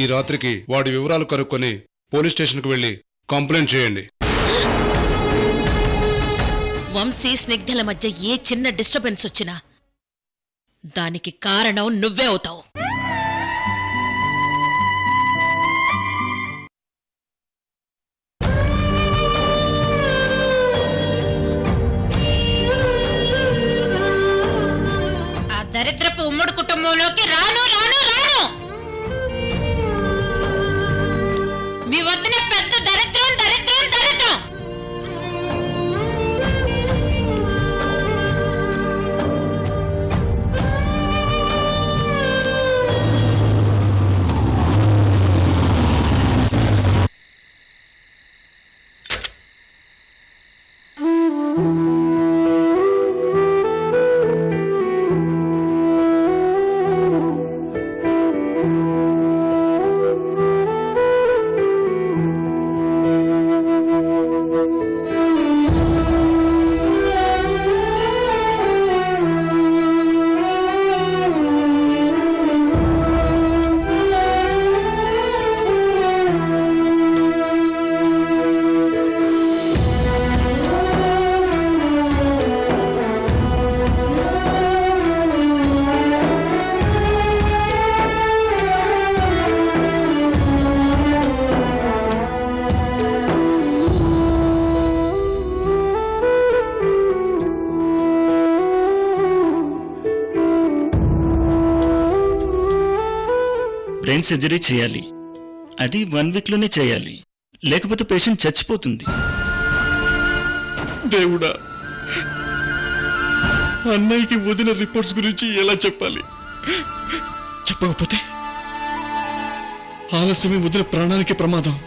ఈ రాత్రికి వాడి వివరాలు కనుక్కొని పోలీస్ స్టేషన్కు వెళ్లి కంప్లైంట్ చేయండి. వంశీ స్నిగ్ధల మధ్య ఏ చిన్న డిస్టర్బెన్స్ వచ్చినా దానికి కారణం నువ్వే అవుతావు. ఆ దరిద్రపు ఉమ్మడి కుటుంబంలోకి రాను రాను రాను. మీ వద్దనే పెద్ద దరిద్రం దరిద్రం దరిద్రం. బ్రెయిన్ సర్జరీ చేయాలి. అది 1 వీక్లోనే చేయాలి, లేకపోతే పేషెంట్ చచ్చిపోతుంది. దేవుడా, అన్నయ్యకి వదిన రిపోర్ట్స్ గురించి ఎలా చెప్పాలి? చెప్పకపోతే ఆలస్యమే వదిన ప్రాణానికి ప్రమాదం.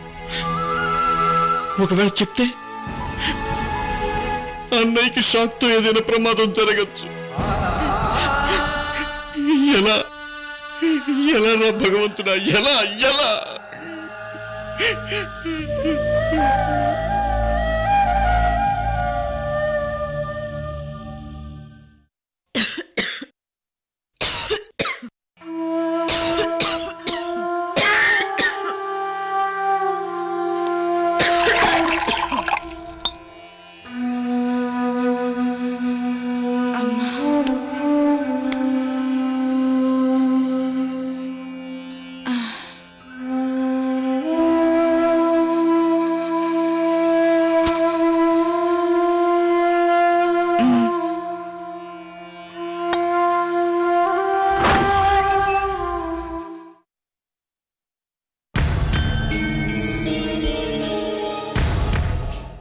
ఒకవేళ చెప్తే అన్నయ్యకి షాక్తో ఏదైనా ప్రమాదం జరగచ్చు. ఎలా ఎలా నా భగవంతుడా, ఎలా ఎలా?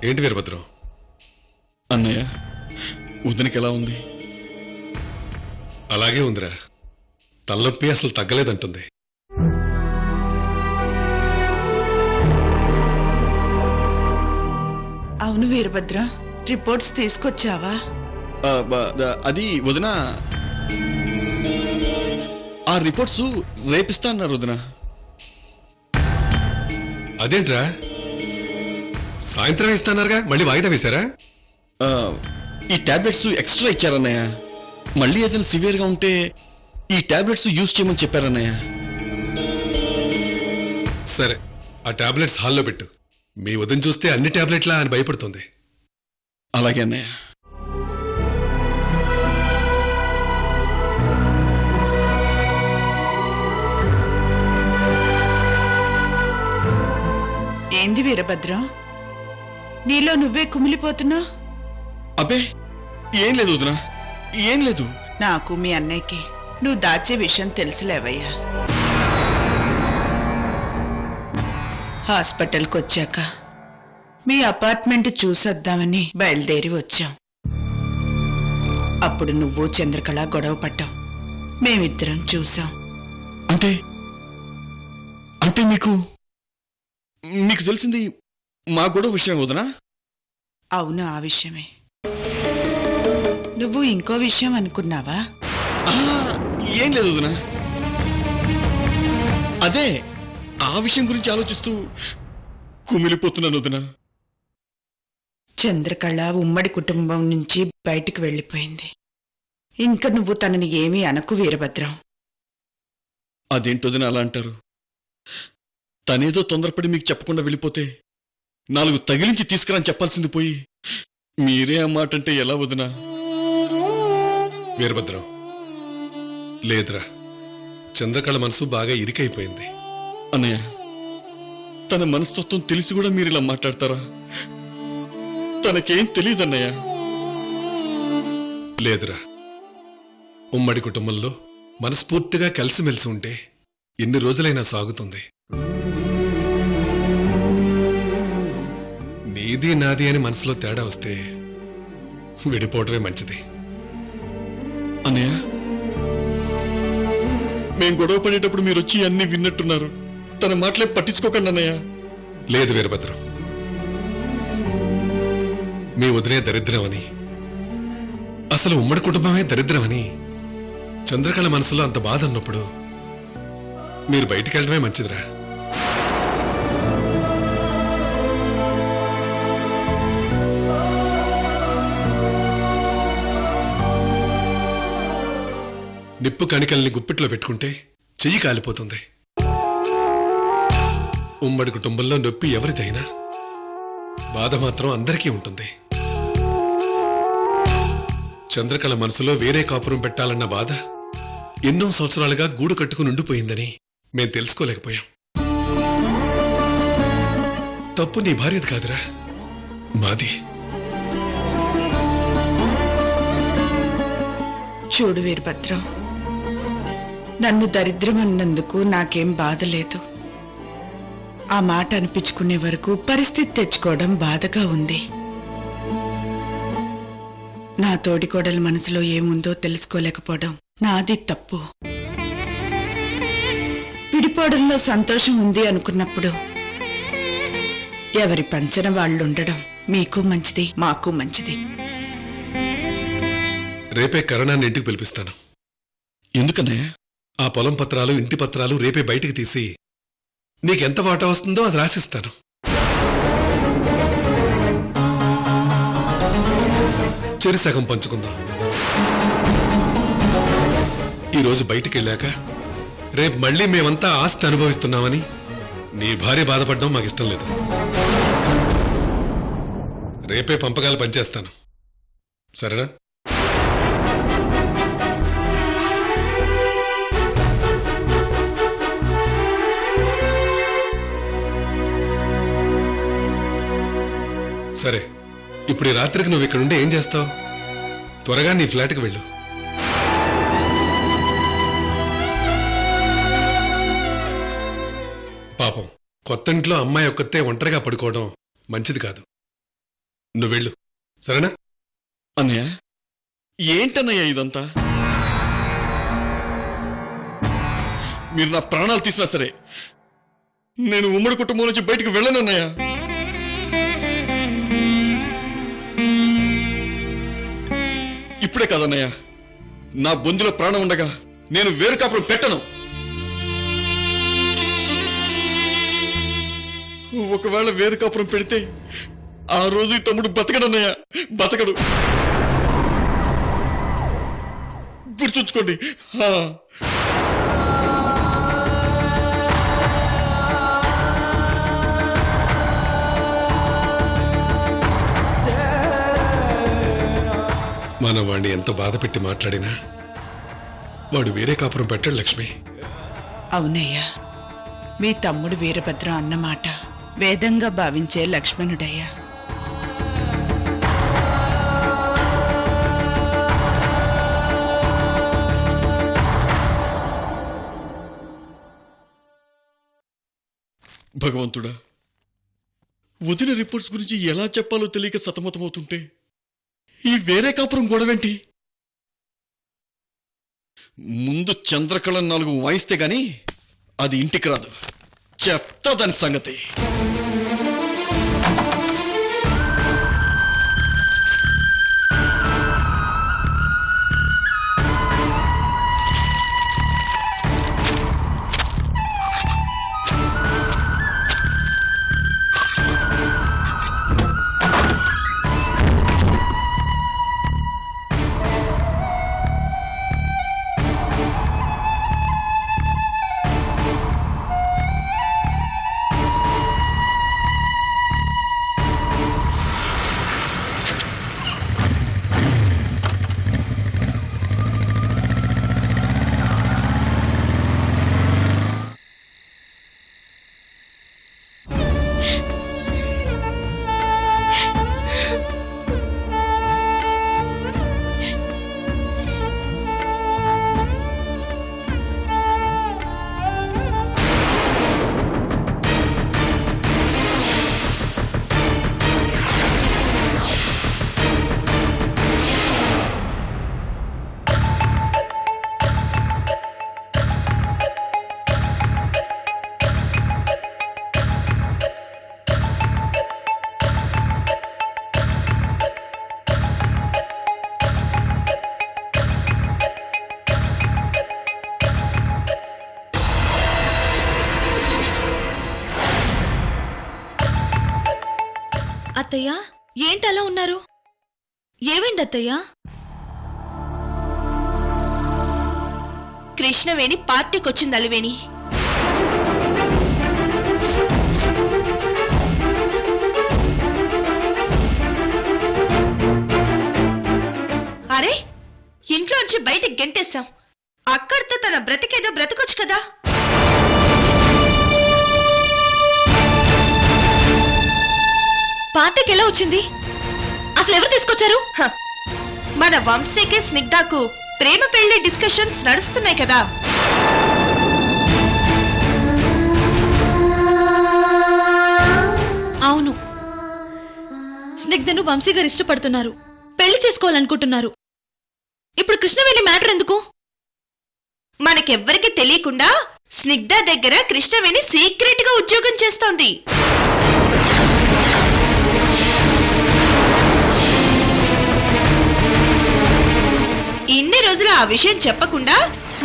ఏంటి వీరభద్రం? అన్నయ్య, వదినకి ఎలా ఉంది? అలాగే ఉందిరా. తలనొప్పి అసలు తగ్గలేదంటుంది. అవును వీరభద్ర, రిపోర్ట్స్ తీసుకొచ్చావా? అది వదిన, ఆ రిపోర్ట్స్ రేపిస్తా అన్నారు వదిన. అదేంట్రా, సాయంత్రం ఇస్తాన్నారుగా, మళ్ళీ వాయిదా వేశారా? ఈ టాబ్లెట్స్ ఎక్స్ట్రా ఇచ్చారన్నయ్య. మళ్ళీ ఏదైనా సివియర్గా ఉంటే ఈ టాబ్లెట్స్ యూజ్ చేయమని చెప్పారన్నయ్య. సరే, ఆ టాబ్లెట్స్ హాల్లో పెట్టు. మీ వదిన చూస్తే అన్ని టాబ్లెట్లా అని భయపడుతుంది. అలాగే అన్నయ్య. ఏంది వీరభద్రం, నీలో నువ్వే కుమిలిపోతున్నావు? అబ్బే, ఏం లేదు వదిన, ఏం లేదు. నాకు మీ అన్నయ్యకి నువ్వు దాచే విషయం తెలుసులేవయ్యా. హాస్పిటల్కి వచ్చాక మీ అపార్ట్మెంట్ చూసొద్దామని బయలుదేరి వచ్చాం. అప్పుడు నువ్వు చంద్రకళ గొడవ పడ్డాం. మేమిద్దరం చూసాం. అంటే అంటే మీకు తెలిసింది మా గొడవ విషయం వదినా? అవును, ఆ విషయమే. నువ్వు ఇంకో విషయం అనుకున్నావా? ఏం లేదు వదినా, అదే ఆ విషయం గురించి ఆలోచిస్తూ కుమిలిపోతున్నాను వదినా. చంద్రకళ ఉమ్మడి కుటుంబం నుంచి బయటికి వెళ్ళిపోయింది. ఇంక నువ్వు తనని ఏమీ అనకు వీరభద్రం. అదేంటోదిన అలా అంటారు? తనేదో తొందరపడి మీకు చెప్పకుండా వెళ్ళిపోతే 4 తగిలించి తీసుకురాని చెప్పాల్సింది పోయి మీరే ఆ మాట అంటే ఎలా వదినా? వీరభద్రం, లేదురా, చంద్రకళ మనసు బాగా ఇరికైపోయింది. అన్నయ్య, తన మనస్తత్వం తెలిసి కూడా మీరు ఇలా మాట్లాడతారా? తనకేం తెలియదన్నయ్య. లేదురా, ఉమ్మడి కుటుంబంలో మనస్ఫూర్తిగా కలిసిమెలిసి ఉంటే ఎన్ని రోజులైనా సాగుతుంది. నీది నాది అని మనసులో తేడా వస్తే విడిపోవటమే మంచిది. అన్నయ్య, మేం గొడవ పడేటప్పుడు మీరు వచ్చి అన్ని విన్నట్టున్నారు. తన మాటలే పట్టించుకోకండి అన్నయ్య. లేదు వీరభద్రం, మీ వదిలే దరిద్రమని, అసలు ఉమ్మడి కుటుంబమే దరిద్రమని చంద్రకళ మనసులో అంత బాధ ఉన్నప్పుడు మీరు బయటికి వెళ్ళడమే మంచిదిరా. నిప్పు కణికల్ని గుప్పిట్లో పెట్టుకుంటే చెయ్యి కాలిపోతుంది. ఉమ్మడి కుటుంబంలో నొప్పి ఎవరిదైనా బాధ మాత్రం అందరికీ ఉంటుంది. చంద్రకళ మనసులో వేరే కాపురం పెట్టాలన్న బాధ ఎన్నో సంవత్సరాలుగా గూడు కట్టుకుని ఉండిపోయిందని మేం తెలుసుకోలేకపోయాం. తప్పు నీ భార్యది కాదురా, మాది. చూడు వీరభద్రం, నన్ను దరిద్రం అన్నందుకు నాకేం బాధ లేదు. ఆ మాట అనిపించుకునే వరకు పరిస్థితి తెచ్చుకోవడం బాధగా ఉంది. నా తోడికోడల మనసులో ఏముందో తెలుసుకోలేకపోవడం నాది తప్పు. విడిపోవడంలో సంతోషం ఉంది అనుకున్నప్పుడు ఎవరి పంచన వాళ్ళుండడం మీకు మంచిది, మాకు మంచిది. రేపే కరణాన్ని ఇంటికి పిలిపిస్తాను. ఎందుకన్నయ్య? ఆ పొలం పత్రాలు, ఇంటి పత్రాలు రేపే బయటికి తీసి నీకెంత వాటా వస్తుందో అది రాసిస్తాను. చెరి సగం పంచుకుందాం. ఈరోజు బయటికి వెళ్ళాక రేపు మళ్ళీ మేమంతా ఆస్తి అనుభవిస్తున్నామని నీ భార్య బాధపడడం మాకు ఇష్టం లేదు. రేపే పంపకాలు పనిచేస్తాను, సరేనా? సరే, ఇప్పుడు ఈ రాత్రికి నువ్వు ఇక్కడ ఉండి ఏం చేస్తావు? త్వరగా నీ ఫ్లాట్కి వెళ్ళు. పాపం, కొత్త ఇంట్లో అమ్మాయి ఒక్కతే ఒంటరిగా పడుకోవడం మంచిది కాదు. నువ్వు వెళ్ళు, సరేనా? అన్నయ్య, ఏంటన్నయ్య ఇదంతా? మీరు నా ప్రాణాలు తీసినా సరే నేను ఉమ్మడి కుటుంబం నుంచి బయటకు వెళ్ళనన్నయ్య. ఇప్పుడే కాదన్నయ్య, నా బొందులో ప్రాణం ఉండగా నేను వేరు కాపురం పెట్టను. ఒకవేళ వేరు కాపురం పెడితే ఆ రోజు ఈ తమ్ముడు బతకడన్నయ్య, బతకడు. గుర్తుంచుకోండి. మనం వాడిని ఎంత బాధ పెట్టి మాట్లాడినా వాడు వేరే కాపురం పెట్టాడు లక్ష్మి. అవునయ్యా, మీ తమ్ముడు వీరభద్రం అన్నమాట వేదంగా భావించే లక్ష్మణుడయ్యా. భగవంతుడా, వదిన రిపోర్ట్స్ గురించి ఎలా చెప్పాలో తెలియక సతమతమవుతుంటే ఈ వేరే కాపురం గొడవేంటి? ముందు చంద్రకళ 4 వాయిస్తే గాని అది ఇంటికి రాదు. చెప్తా దాని సంగతి. అత్తయ్య ఏంటి అలా ఉన్నారు? ఏమైంది అత్తయ్య? కృష్ణవేణి పార్టీకొచ్చింది అలివేణి. అరే, ఇంట్లోంచి బయటికి గెంటేశాం. అక్కడితో తన బ్రతికేదో బ్రతకొచ్చు కదా. పార్టీకి ఎలా వచ్చింది? అసలు ఎవరు తీసుకొచ్చారు? హ, మన వంశీకి స్నిగ్ధాకు ప్రేమ పెళ్లి డిస్కషన్స్ నడుస్తున్నాయి కదా. అవును, స్నిగ్ధను వంశీ గారు ఇష్టపడుతున్నారు, పెళ్లి చేసుకోవాలనుకుంటున్నారు. ఇప్పుడు కృష్ణవేణి మ్యాటర్ ఎందుకు? మనకెవ్వరికి తెలియకుండా స్నిగ్ధ దగ్గర కృష్ణవేణి సీక్రెట్ గా ఉద్యోగం చేస్తోంది. ఇన్ని రోజులు ఆ విషయం చెప్పకుండా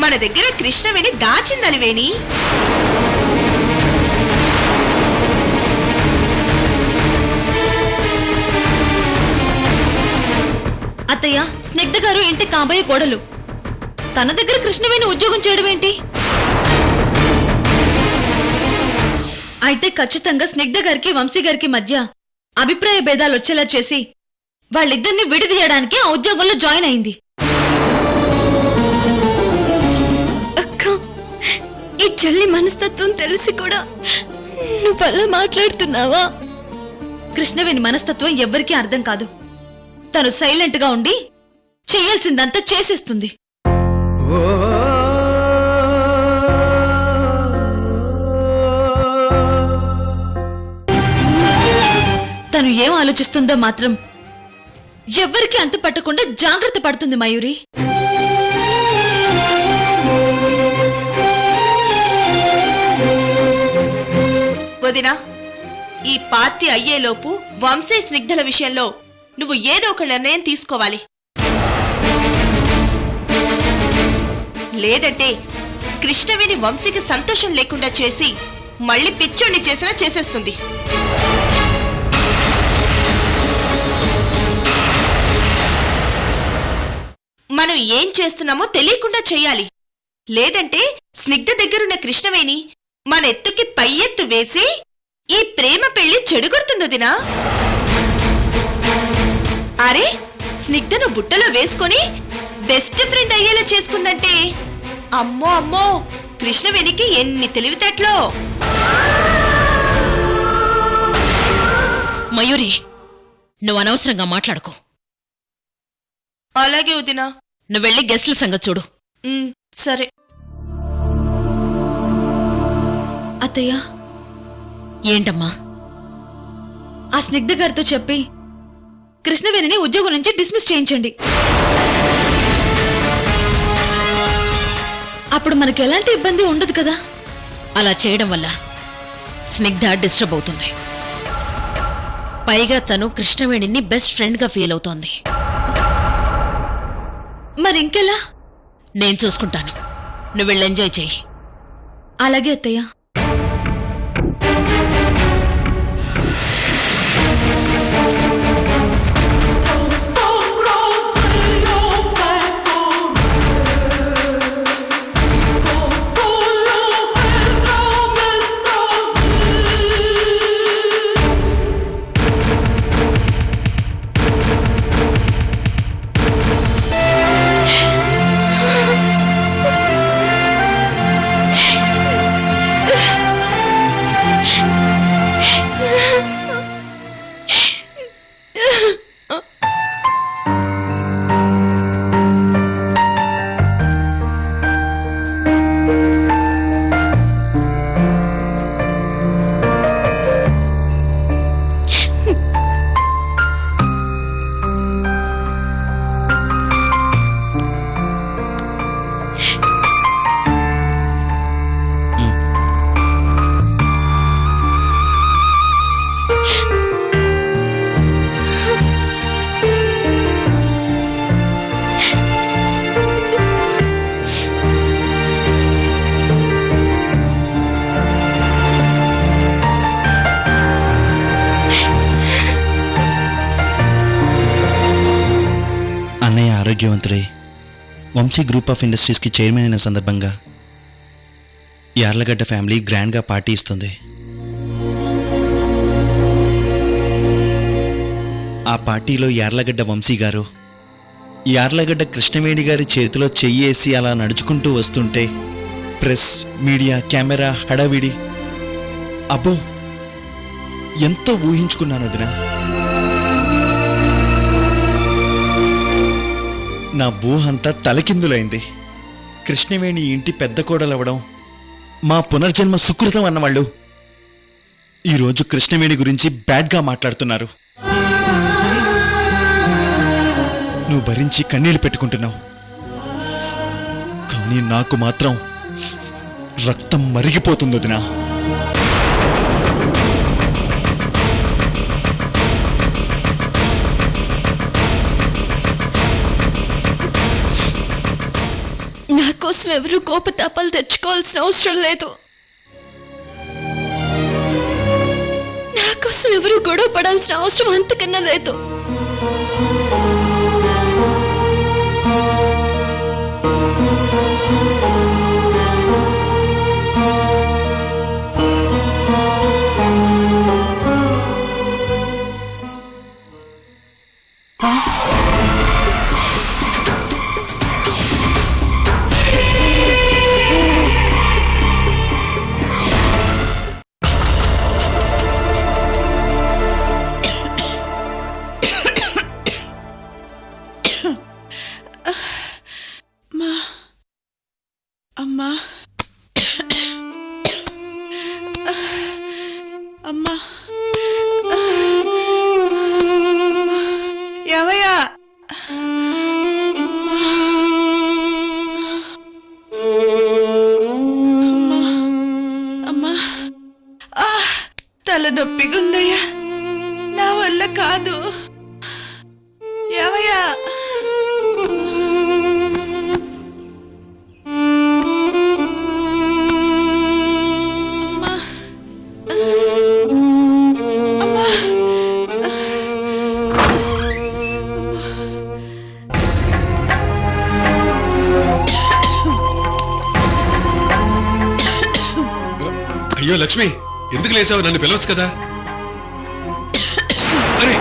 మన దగ్గర కృష్ణవేణి దాచిందలివేణి. అత్తయ్య, స్నిగ్ధ గారు ఇంటి కాబోయే కోడలు, తన దగ్గర కృష్ణవేణి ఉద్యోగం చేయడం ఏంటి? అయితే ఖచ్చితంగా స్నిగ్ధ గారికి వంశీ గారికి మధ్య అభిప్రాయ భేదాలు వచ్చేలా చేసి వాళ్ళిద్దరిని విడిదీయడానికి ఆ ఉద్యోగంలో జాయిన్ అయింది. అక్క, ఈ చెల్లి మనస్తత్వం తెలిసి కూడా నువ్వలా మాట్లాడుతున్నావా? కృష్ణవేణి మనస్తత్వం ఎవ్వరికీ అర్థం కాదు. తను సైలెంట్ గా ఉండి చేయాల్సిందంతా చేసేస్తుంది. తను ఏం ఆలోచిస్తుందో మాత్రం ఎవ్వరికీ అంతు పట్టకుండా జాగ్రత్త పడుతుంది మయూరి. వదినా, ఈ పార్టీ అయ్యేలోపు వంశీ స్నిగ్ధల విషయంలో నువ్వు ఏదో ఒక నిర్ణయం తీసుకోవాలి. లేదంటే కృష్ణవేణి వంశీకి సంతోషం లేకుండా చేసి మళ్ళీ పిచ్చోణ్ణి చేసినా చేసేస్తుంది. మనం ఏం చేస్తున్నామో తెలియకుండా చెయ్యాలి. లేదంటే స్నిగ్ధ దగ్గరున్న కృష్ణవేణి మన ఎత్తుకి పై ఎత్తు వేసి ఈ ప్రేమ పెళ్లి చెడుగొడుతుందదినా. అరే, స్నిగ్ధను బుట్టలో వేసుకొని బెస్ట్ ఫ్రెండ్ అయ్యేలా చేసుకుందంటే అమ్మో అమ్మో, కృష్ణవేణికి ఎన్ని తెలివితేటలో. మయూరి, నువ్వు అనవసరంగా మాట్లాడుకో. అలాగే వదినా. నువ్వెళ్ళి గెస్ట్ల సంగతి చూడు. సరే. అత్తయ్య, ఏంటమ్మా? ఆ స్నిగ్ధ గారితో చెప్పి కృష్ణవేణిని ఉద్యోగం నుంచి డిస్మిస్ చేయించండి. అప్పుడు మనకి ఎలాంటి ఇబ్బంది ఉండదు కదా. అలా చేయడం వల్ల స్నిగ్ధ డిస్టర్బ్ అవుతుంది. పైగా తను కృష్ణవేణిని బెస్ట్ ఫ్రెండ్ గా ఫీల్ అవుతోంది. మరి ఇంకెలా? నేను చూసుకుంటాను, నువ్వు వెళ్ళి ఎంజాయ్ చెయ్యి. అలాగే అత్తయ్య. ఆ ఆరోగ్యవంతుడై వంశీ గ్రూప్ ఆఫ్ ఇండస్ట్రీస్కి చైర్మన్ అయిన సందర్భంగా యార్లగడ్డ ఫ్యామిలీ గ్రాండ్గా పార్టీ ఇస్తుంది. ఆ పార్టీలో యార్లగడ్డ వంశీ గారు యార్లగడ్డ కృష్ణవేణి గారి చేతిలో చెయ్యేసి అలా నడుచుకుంటూ వస్తుంటే ప్రెస్, మీడియా, కెమెరా హడావిడి. అబ్బో, ఎంతో ఊహించుకున్నాను వదినా. నా ఊహంతా తలకిందులైంది. కృష్ణవేణి ఇంటి పెద్ద కోడలవడం మా పునర్జన్మ సుకృతం అన్నవాళ్ళు ఈరోజు కృష్ణవేణి గురించి బ్యాడ్గా మాట్లాడుతున్నారు. నువ్వు భరించి కన్నీళ్లు పెట్టుకుంటున్నావు, కానీ నాకు మాత్రం రక్తం మరిగిపోతుంది వదినా. నా కోసం ఎవరు కోపతాపాలు తెచ్చుకోవాల్సిన అవసరం లేదు. నా కోసం ఎవరు గొడవ పడాల్సిన అవసరం అంతకన్నా లేదు. అమ్మా, అమ్మా, ఏమయ్యా? అమ్మా, తలనొప్పిగుందయ్యా, నా వల్ల కాదు. ఏమయ్యా? అయ్యో లక్ష్మి, ఎందుకు లేచావు? నన్ను పిలవచ్చు కదా. అరే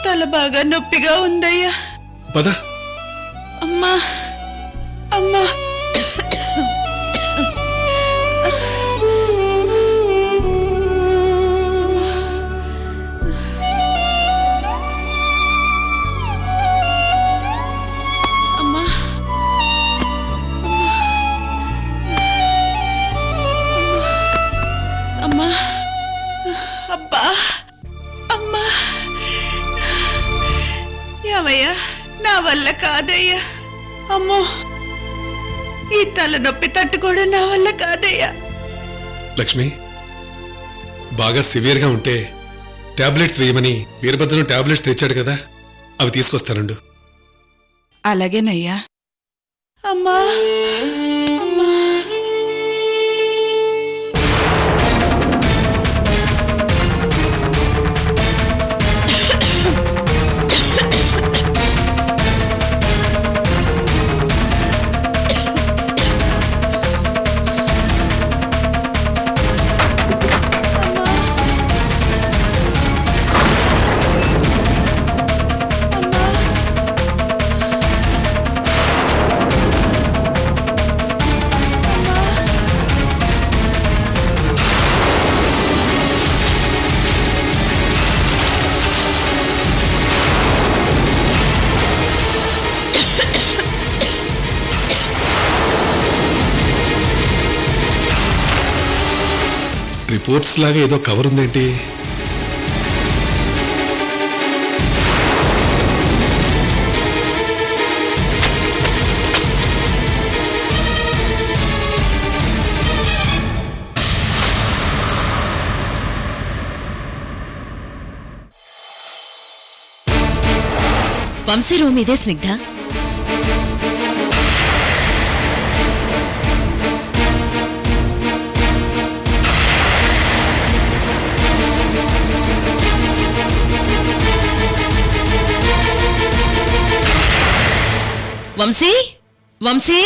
తల బాగా నొప్పిగా ఉందయ్యా. పద. అమ్మా, అమ్మా, అమ్మా, అమ్మా, అబ్బా, అమ్మా. ఏమయ్యా? నా వల్ల కాదయ్యా. అమ్మో, ఈ తలనొప్పి తట్టుకోవడం నా వల్ల కాదయ్యా. లక్ష్మి, బాగా సివియర్గా ఉంటే టాబ్లెట్స్ వేయమని వీరభద్రం టాబ్లెట్స్ తెచ్చాడు కదా, అవి తీసుకొస్తానండు. అలాగేనయ్యా. అమ్మా, అమ్మా. రిపోర్ట్స్ లాగా ఏదో కవర్ ఉందేంటి? వంశీ రూమ్ ఇదే స్నిగ్ధ. వంశీ వంశీ